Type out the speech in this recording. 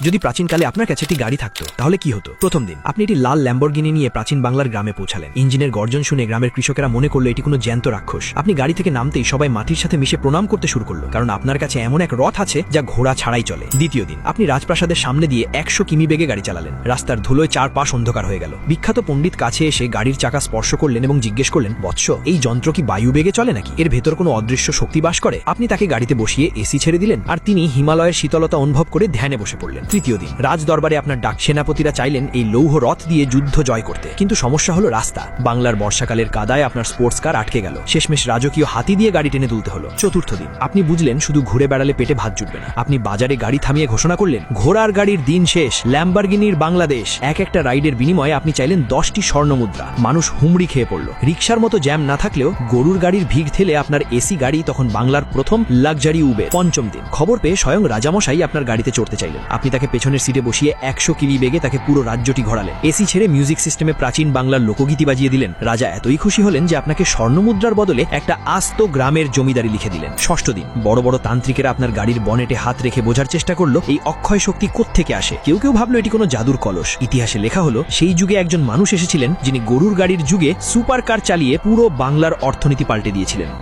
যদি প্রাচীনকালে আপনার কাছে একটি গাড়ি থাকতো তাহলে কি হতো? প্রথম দিন আপনি এটি লাল ল্যাম্বরগিনি নিয়ে প্রাচীন বাংলার গ্রামে পৌঁছালেন। ইঞ্জিনের গর্জন শুনে গ্রামের কৃষকেরা মনে করলো এটি কোনো জ্যান্ত রাক্ষস। আপনি গাড়ি থেকে নামতেই সবাই মাটির সাথে মিশে প্রণাম করতে শুরু করলো, কারণ আপনার কাছে এমন এক রথ আছে যা ঘোড়া ছাড়াই চলে। দ্বিতীয় দিন আপনি রাজপ্রাসাদের সামনে দিয়ে 100 কিমি বেগে গাড়ি চালালেন। রাস্তার ধুলোয় চারপাশ অন্ধকার হয়ে গেল। বিখ্যাত পণ্ডিত কাছে এসে গাড়ির চাকা স্পর্শ করলেন এবং জিজ্ঞেস করলেন, বৎস, এই যন্ত্র কি বায়ু বেগে চলে নাকি? এর ভেতর কোনো অদৃশ্য শক্তি বাস করে? আপনি তাকে গাড়িতে বসিয়ে এসি ছেড়ে দিলেন, আর তিনি হিমালয়ের শীতলতা অনুভব করে ধ্যানে বসে পড়লেন। তৃতীয় দিন রাজ দরবারে আপনার ডাক। সেনাপতিরা চাইলেন এই লৌহ রথ দিয়ে যুদ্ধ জয় করতে, কিন্তু সমস্যা হলো রাস্তা। বাংলার বর্ষাকালের কাদায় আপনার স্পোর্টস কার আটকে গেল। শেষমেশ রাজকীয় হাতি দিয়ে গাড়ি টেনে তুলতে হলো। চতুর্থ দিন আপনি বুঝলেন শুধু ঘুরে বেড়ালে পেটে ভাত জুটবে না। আপনি বাজারে গাড়ি থামিয়ে ঘোষণা করলেন, ঘোড়ার গাড়ির দিন শেষ, ল্যাম্বরগিনির বাংলাদেশ। এক একটা রাইডের বিনিময়ে আপনি চাইলেন 10টি স্বর্ণ মুদ্রা। মানুষ হুমড়ি খেয়ে পড়ল। রিকশার মতো জ্যাম না থাকলেও গরুর গাড়ির ভিড় ঠেলে আপনার এসি গাড়ি তখন বাংলার প্রথম লাক্সারি উবের। পঞ্চম দিন খবর পেয়ে স্বয়ং রাজামশাই আপনার গাড়িতে চড়তে চাইলেন। আপনি তাকে পেছনের সিটে বসিয়ে 100 কিমি বেগে তাকে পুরো রাজ্যটি ঘোরালেন। এসি ছেড়ে মিউজিক সিস্টেমে প্রাচীন বাংলার লোকগীতি বাজিয়ে দিলেন। রাজা এতই খুশি হলেন যে আপনাকে স্বর্ণমুদ্রার বদলে একটা আস্ত গ্রামের জমিদারি লিখে দিলেন। ষষ্ঠ দিন বড় বড় তান্ত্রিকেরা আপনার গাড়ির বনেটে হাত রেখে বোঝার চেষ্টা করলো এই অক্ষয় শক্তি কোত্থেকে আসে। কেউ কেউ ভাবলো এটি কোনো জাদুর কলস। ইতিহাসে লেখা হলো সেই যুগে একজন মানুষ এসেছিলেন যিনি গরুর গাড়ির যুগে সুপার কার চালিয়ে পুরো বাংলার অর্থনীতি পাল্টে দিয়েছিলেন।